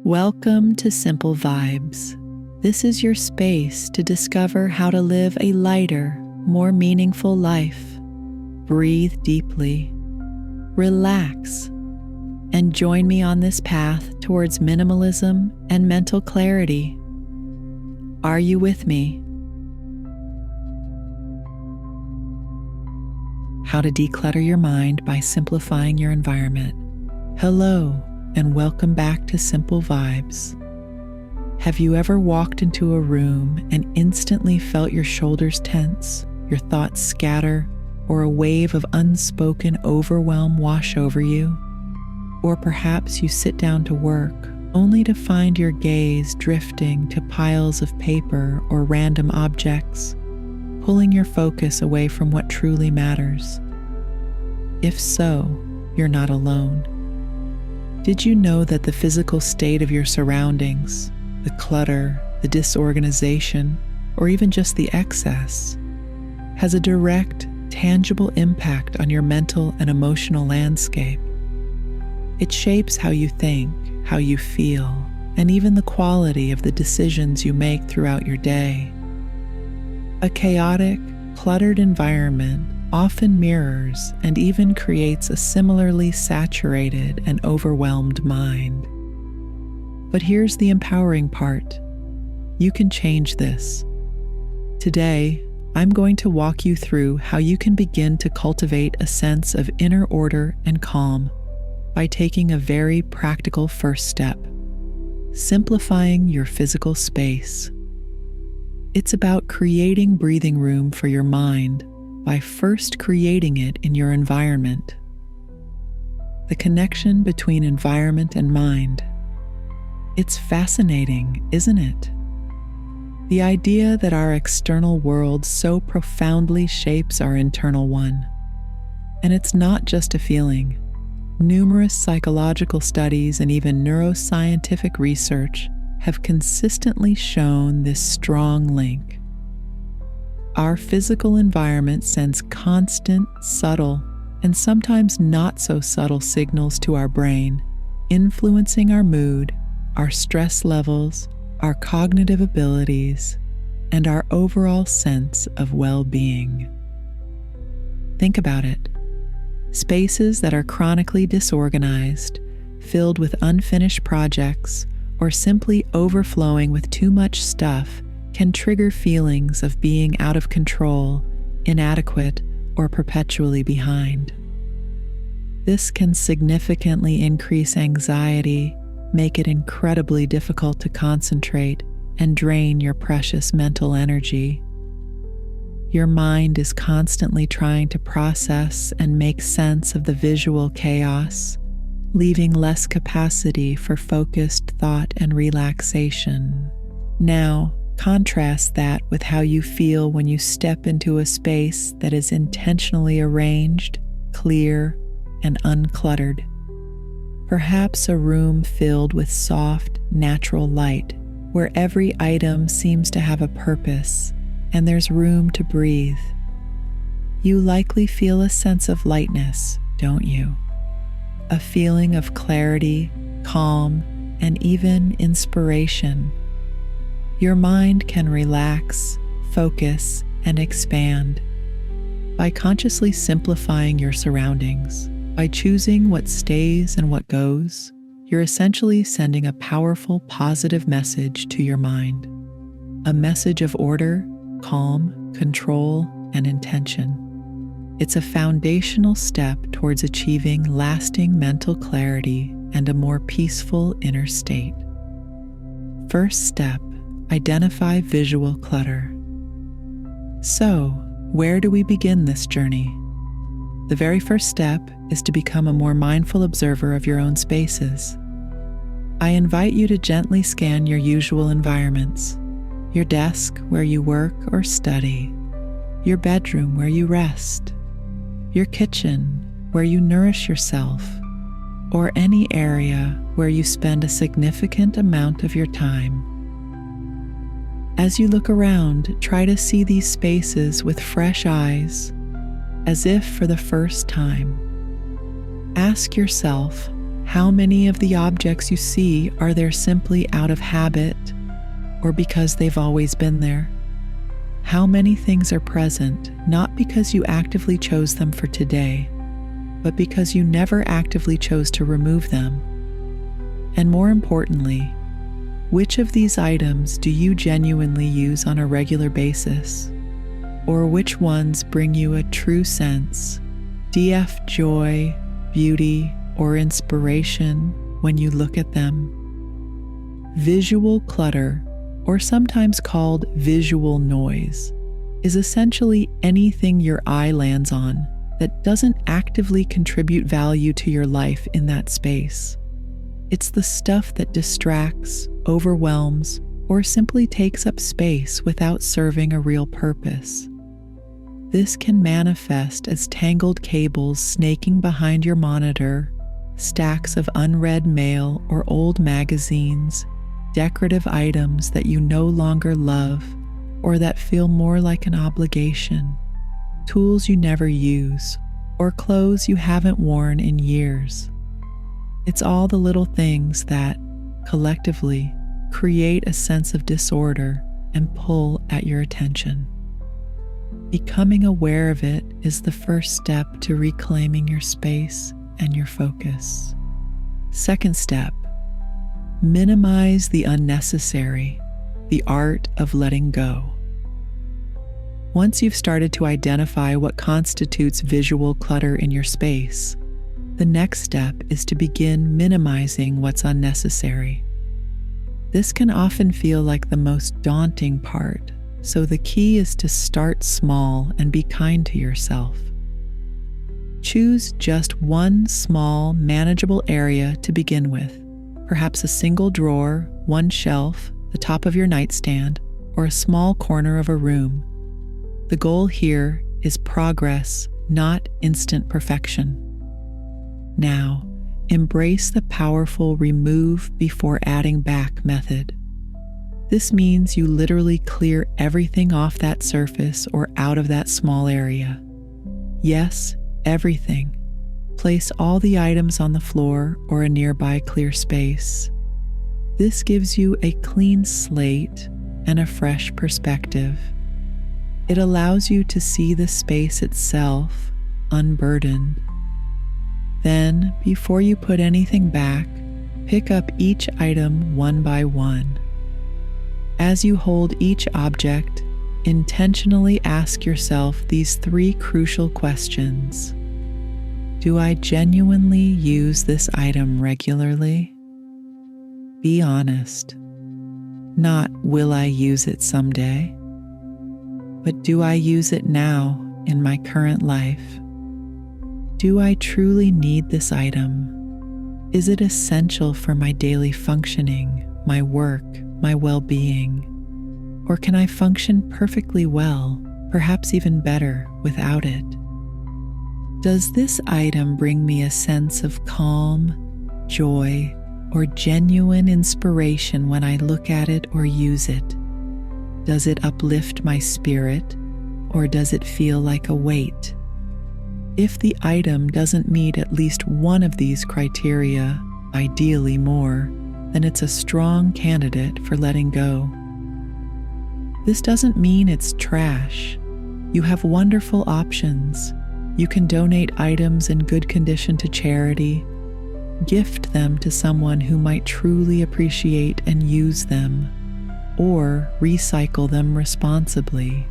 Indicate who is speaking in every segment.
Speaker 1: Welcome to Simple Vibes. This is your space to discover how to live a lighter, more meaningful life. Breathe deeply, relax, and join me on this path towards minimalism and mental clarity. Are you with me? How to declutter your mind by simplifying your environment. Hello, and welcome back to Simple Vibes. Have you ever walked into a room and instantly felt your shoulders tense, your thoughts scatter, or a wave of unspoken overwhelm wash over you? Or perhaps you sit down to work only to find your gaze drifting to piles of paper or random objects, pulling your focus away from what truly matters. If so, you're not alone. Did you know that the physical state of your surroundings, the clutter, the disorganization, or even just the excess, has a direct, tangible impact on your mental and emotional landscape? It shapes how you think, how you feel, and even the quality of the decisions you make throughout your day. A chaotic, cluttered environment often mirrors and even creates a similarly saturated and overwhelmed mind. But here's the empowering part. You can change this. Today, I'm going to walk you through how you can begin to cultivate a sense of inner order and calm by taking a very practical first step: simplifying your physical space. It's about creating breathing room for your mind by first creating it in your environment. The connection between environment and mind. It's fascinating, isn't it? The idea that our external world so profoundly shapes our internal one. And it's not just a feeling. Numerous psychological studies and even neuroscientific research have consistently shown this strong link. Our physical environment sends constant, subtle, and sometimes not so subtle signals to our brain, influencing our mood, our stress levels, our cognitive abilities, and our overall sense of well-being. Think about it. Spaces that are chronically disorganized, filled with unfinished projects, or simply overflowing with too much stuff can trigger feelings of being out of control, inadequate, or perpetually behind. This can significantly increase anxiety, make it incredibly difficult to concentrate, and drain your precious mental energy. Your mind is constantly trying to process and make sense of the visual chaos, leaving less capacity for focused thought and relaxation. Now, contrast that with how you feel when you step into a space that is intentionally arranged, clear, and uncluttered. Perhaps a room filled with soft, natural light, where every item seems to have a purpose and there's room to breathe. You likely feel a sense of lightness, don't you? A feeling of clarity, calm, and even inspiration. Your mind can relax, focus, and expand. By consciously simplifying your surroundings, by choosing what stays and what goes, you're essentially sending a powerful, positive message to your mind. A message of order, calm, control, and intention. It's a foundational step towards achieving lasting mental clarity and a more peaceful inner state. First step: identify visual clutter. So, where do we begin this journey? The very first step is to become a more mindful observer of your own spaces. I invite you to gently scan your usual environments: your desk where you work or study, your bedroom where you rest, your kitchen where you nourish yourself, or any area where you spend a significant amount of your time. As you look around, try to see these spaces with fresh eyes, as if for the first time. Ask yourself, How many of the objects you see are there simply out of habit or because they've always been there? How many things are present not because you actively chose them for today, but because you never actively chose to remove them? And more importantly, which of these items do you genuinely use on a regular basis? Or which ones bring you a true sense, DF joy, beauty, or inspiration when you look at them? Visual clutter, or sometimes called visual noise, is essentially anything your eye lands on that doesn't actively contribute value to your life in that space. It's the stuff that distracts, overwhelms, or simply takes up space without serving a real purpose. This can manifest as tangled cables snaking behind your monitor, stacks of unread mail or old magazines, decorative items that you no longer love or that feel more like an obligation, tools you never use, or clothes you haven't worn in years. It's all the little things that, collectively, create a sense of disorder and pull at your attention. Becoming aware of it is the first step to reclaiming your space and your focus. Second step, minimize the unnecessary, the art of letting go. Once you've started to identify what constitutes visual clutter in your space, the next step is to begin minimizing what's unnecessary. This can often feel like the most daunting part, so the key is to start small and be kind to yourself. Choose just one small, manageable area to begin with, perhaps a single drawer, one shelf, the top of your nightstand, or a small corner of a room. The goal here is progress, not instant perfection. Now, embrace the powerful remove before adding back method. This means you literally clear everything off that surface or out of that small area. Yes, everything. Place all the items on the floor or a nearby clear space. This gives you a clean slate and a fresh perspective. It allows you to see the space itself unburdened. Then, before you put anything back, pick up each item one by one. As you hold each object, intentionally ask yourself these 3 crucial questions. Do I genuinely use this item regularly? Be honest. Not will I use it someday, but do I use it now in my current life? Do I truly need this item? Is it essential for my daily functioning, my work, my well-being? Or can I function perfectly well, perhaps even better, without it? Does this item bring me a sense of calm, joy, or genuine inspiration when I look at it or use it? Does it uplift my spirit, or does it feel like a weight? If the item doesn't meet at least one of these criteria, ideally more, then it's a strong candidate for letting go. This doesn't mean it's trash. You have wonderful options. You can donate items in good condition to charity, gift them to someone who might truly appreciate and use them, or recycle them responsibly.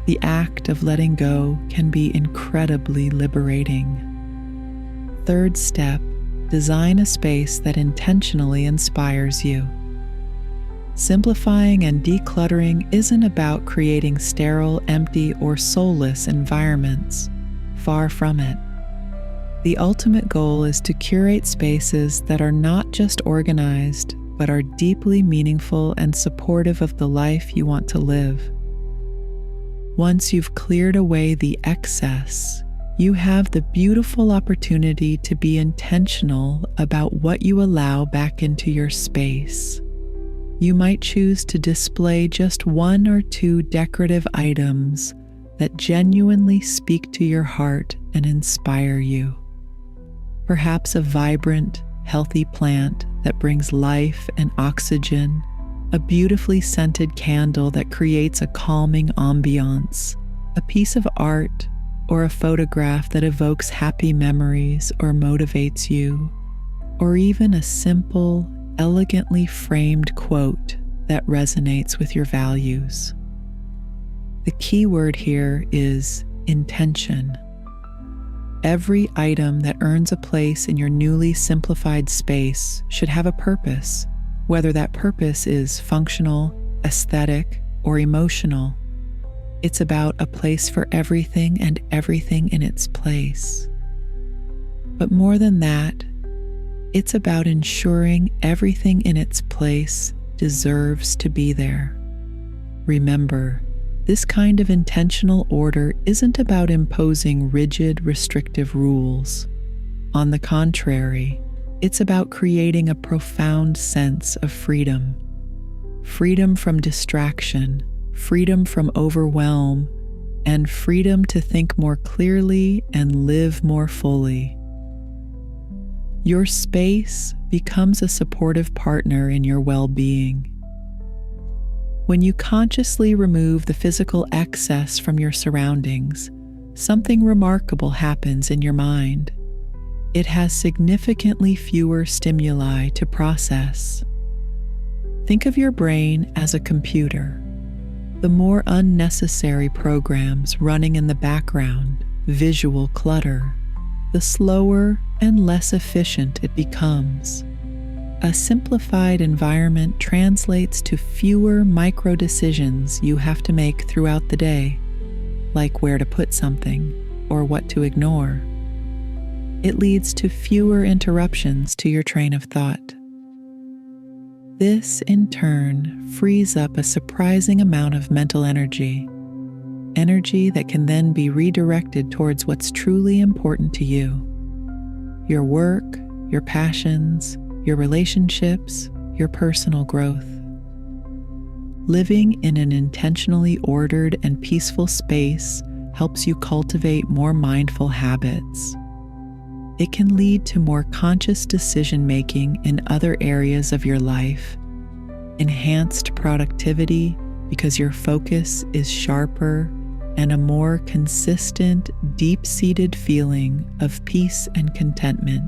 Speaker 1: The act of letting go can be incredibly liberating. Third step, design a space that intentionally inspires you. Simplifying and decluttering isn't about creating sterile, empty, or soulless environments. Far from it. The ultimate goal is to curate spaces that are not just organized, but are deeply meaningful and supportive of the life you want to live. Once you've cleared away the excess, you have the beautiful opportunity to be intentional about what you allow back into your space. You might choose to display just 1 or 2 decorative items that genuinely speak to your heart and inspire you. Perhaps a vibrant, healthy plant that brings life and oxygen, a beautifully scented candle that creates a calming ambiance, a piece of art or a photograph that evokes happy memories or motivates you, or even a simple, elegantly framed quote that resonates with your values. The key word here is intention. Every item that earns a place in your newly simplified space should have a purpose, whether that purpose is functional, aesthetic, or emotional. It's about a place for everything and everything in its place. But more than that, it's about ensuring everything in its place deserves to be there. Remember, this kind of intentional order isn't about imposing rigid, restrictive rules. On the contrary, it's about creating a profound sense of freedom. Freedom from distraction, freedom from overwhelm, and freedom to think more clearly and live more fully. Your space becomes a supportive partner in your well-being. When you consciously remove the physical excess from your surroundings, something remarkable happens in your mind. It has significantly fewer stimuli to process. Think of your brain as a computer. The more unnecessary programs running in the background, visual clutter, the slower and less efficient it becomes. A simplified environment translates to fewer micro decisions you have to make throughout the day, like where to put something or what to ignore. It leads to fewer interruptions to your train of thought. This, in turn, frees up a surprising amount of mental energy that can then be redirected towards what's truly important to you. Your work, your passions, your relationships, your personal growth. Living in an intentionally ordered and peaceful space helps you cultivate more mindful habits. It can lead to more conscious decision-making in other areas of your life, enhanced productivity because your focus is sharper, and a more consistent, deep-seated feeling of peace and contentment.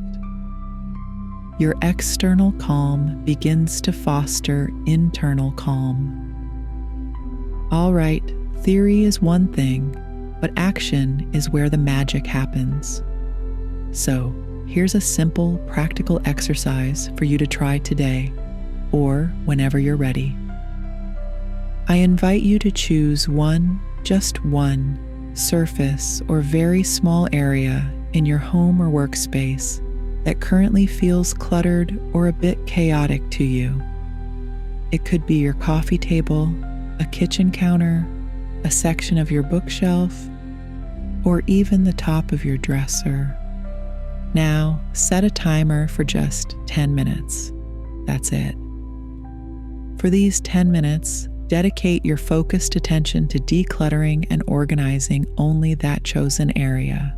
Speaker 1: Your external calm begins to foster internal calm. All right, theory is one thing, but action is where the magic happens. So, here's a simple, practical exercise for you to try today, or whenever you're ready. I invite you to choose just one surface or very small area in your home or workspace that currently feels cluttered or a bit chaotic to you. It could be your coffee table, a kitchen counter, a section of your bookshelf, or even the top of your dresser. Now, set a timer for just 10 minutes. That's it. For these 10 minutes, dedicate your focused attention to decluttering and organizing only that chosen area,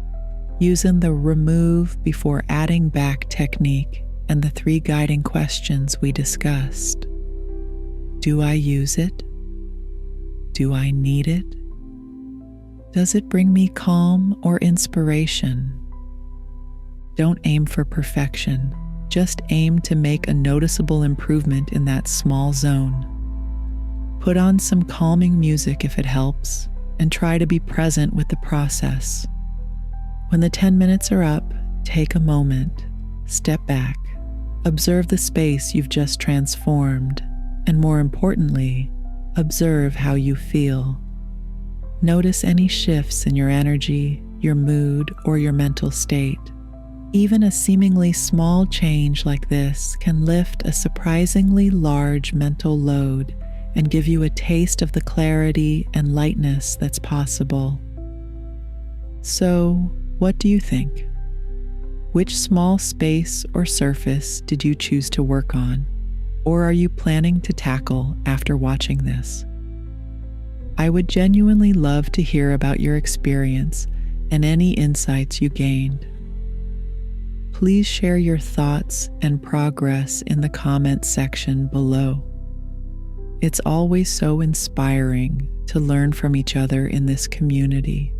Speaker 1: using the remove before adding back technique and the 3 guiding questions we discussed. Do I use it? Do I need it? Does it bring me calm or inspiration? Don't aim for perfection. Just aim to make a noticeable improvement in that small zone. Put on some calming music if it helps, and try to be present with the process. When the 10 minutes are up, take a moment, step back, observe the space you've just transformed, and more importantly, observe how you feel. Notice any shifts in your energy, your mood, or your mental state. Even a seemingly small change like this can lift a surprisingly large mental load and give you a taste of the clarity and lightness that's possible. So, what do you think? Which small space or surface did you choose to work on, or are you planning to tackle after watching this? I would genuinely love to hear about your experience and any insights you gained. Please share your thoughts and progress in the comments section below. It's always so inspiring to learn from each other in this community.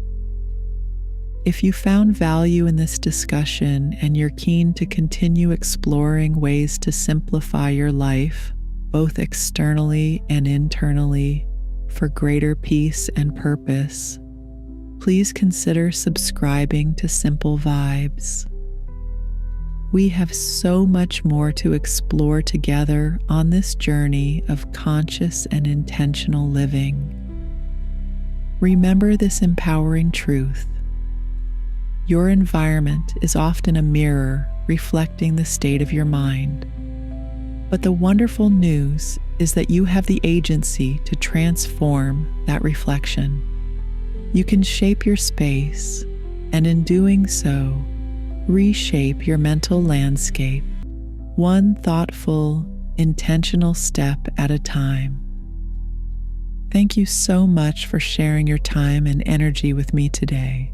Speaker 1: If you found value in this discussion and you're keen to continue exploring ways to simplify your life, both externally and internally, for greater peace and purpose, please consider subscribing to Simple Vibes. We have so much more to explore together on this journey of conscious and intentional living. Remember this empowering truth. Your environment is often a mirror reflecting the state of your mind. But the wonderful news is that you have the agency to transform that reflection. You can shape your space, and in doing so, reshape your mental landscape, one thoughtful, intentional step at a time. Thank you so much for sharing your time and energy with me today.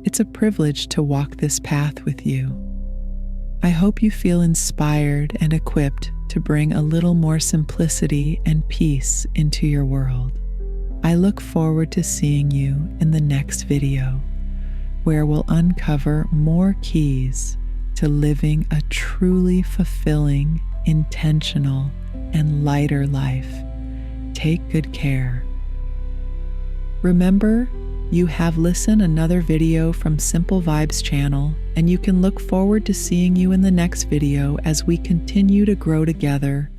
Speaker 1: It's a privilege to walk this path with you. I hope you feel inspired and equipped to bring a little more simplicity and peace into your world. I look forward to seeing you in the next video, where we'll uncover more keys to living a truly fulfilling, intentional, and lighter life. Take good care. Remember, you have listened another video from Simple Vibes channel, and you can look forward to seeing you in the next video as we continue to grow together